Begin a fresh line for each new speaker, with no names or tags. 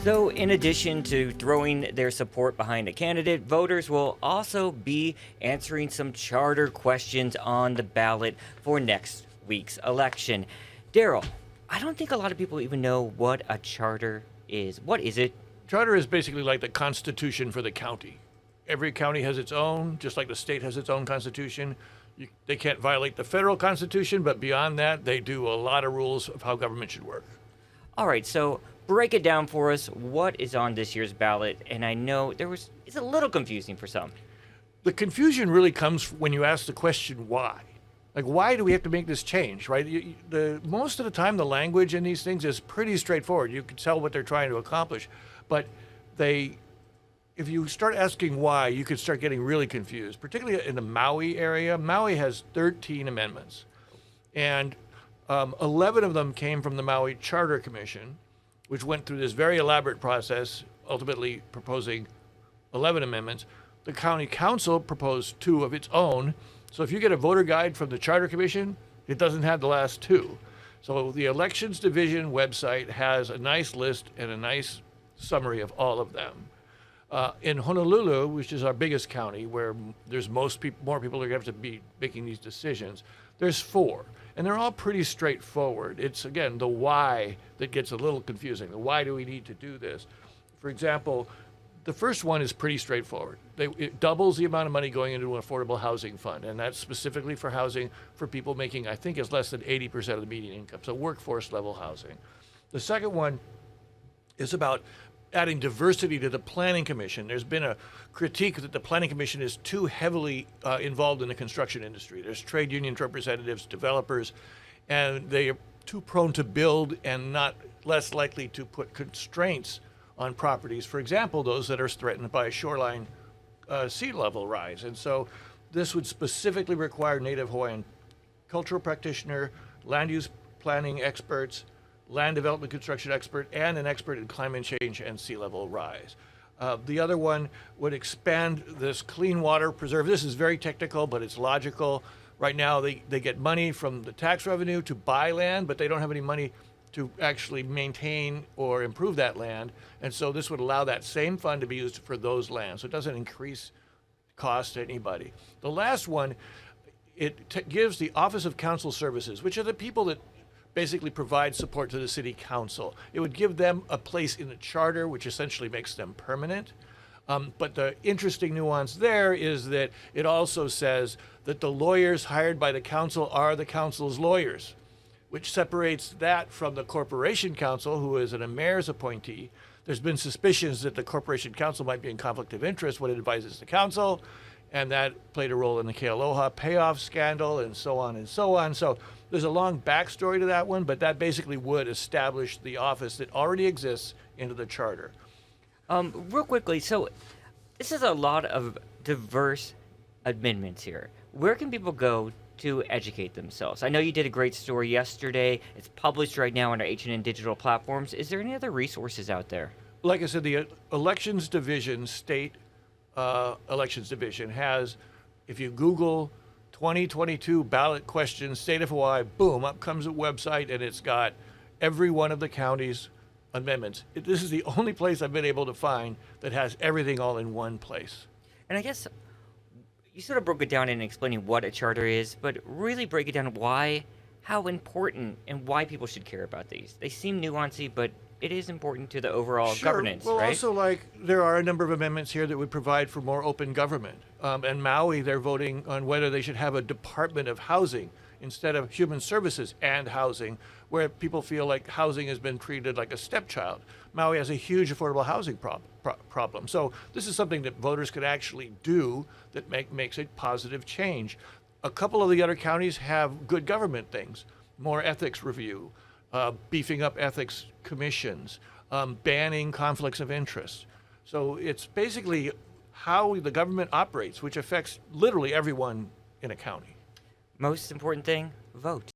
So, in addition to throwing their support behind a candidate, voters will also be answering some charter questions on the ballot for next week's election. Daryl, I don't think a lot of people even know what a charter is. What is it?
Charter is basically like the constitution for the county. Every county has its own, just like the state has its own constitution. They can't violate the federal constitution, but beyond that, they do a lot of rules of how government should work.
All right, so break it down for us. What is on this year's ballot? And I know it's a little confusing for some.
The confusion really comes when you ask the question, why? Like, why do we have to make this change, right? Most of the time, the language in these things is pretty straightforward. You can tell what they're trying to accomplish. But if you start asking why, you could start getting really confused, particularly in the Maui area. Maui has 13 amendments, and 11 of them came from the Maui Charter Commission, which went through this very elaborate process, ultimately proposing 11 amendments. The county council proposed 2 of its own. So if you get a voter guide from the Charter Commission, it doesn't have the last 2. So the Elections Division website has a nice list and a nice summary of all of them. In Honolulu, which is our biggest county, where there's more people are going to have to be making these decisions, there's 4. And they're all pretty straightforward. It's, again, the why that gets a little confusing. The why do we need to do this? For example, the first one is pretty straightforward. It doubles the amount of money going into an affordable housing fund, and that's specifically for housing for people making, I think, is less than 80% of the median income, so workforce level housing. The second one is about adding diversity to the Planning Commission. There's been a critique that the Planning Commission is too heavily involved in the construction industry. There's trade union representatives, developers, and they are too prone to build and less likely to put constraints on properties. For example, those that are threatened by a shoreline sea level rise. And so this would specifically require Native Hawaiian cultural practitioner, land use planning experts, land development construction expert, and an expert in climate change and sea level rise. The other one would expand this clean water preserve. This is very technical, but it's logical. Right now, they get money from the tax revenue to buy land, but they don't have any money to actually maintain or improve that land. And so this would allow that same fund to be used for those lands. So it doesn't increase cost to anybody. The last one, it gives the Office of Council Services, which are the people that basically provide support to the city council. It would give them a place in the charter, which essentially makes them permanent. But the interesting nuance there is that it also says that the lawyers hired by the council are the council's lawyers, which separates that from the corporation council, who is a mayor's appointee. There's been suspicions that the corporation council might be in conflict of interest when it advises the council, and that played a role in the Kealoha payoff scandal and so on and so on. So there's a long backstory to that one, but that basically would establish the office that already exists into the charter.
Real quickly, so this is a lot of diverse amendments here. Where can people go to educate themselves? I know you did a great story yesterday. It's published right now on our H&N digital platforms. Is there any other resources out there?
Like I said, the Elections Division, State Elections Division has, if you Google 2022 ballot questions, state of Hawaii, boom, up comes a website, and it's got every one of the county's amendments. This is the only place I've been able to find that has everything all in one place.
And I guess you sort of broke it down in explaining what a charter is, but really break it down how important and why people should care about these. They seem nuancy, but it is important to the overall governance,
well,
right?
Also, there are a number of amendments here that would provide for more open government. And Maui, they're voting on whether they should have a Department of Housing instead of Human Services and Housing, where people feel like housing has been treated like a stepchild. Maui has a huge affordable housing problem. So this is something that voters could actually do that makes a positive change. A couple of the other counties have good government things, more ethics review, beefing up ethics commissions, banning conflicts of interest. So it's basically how the government operates, which affects literally everyone in a county.
Most important thing, vote.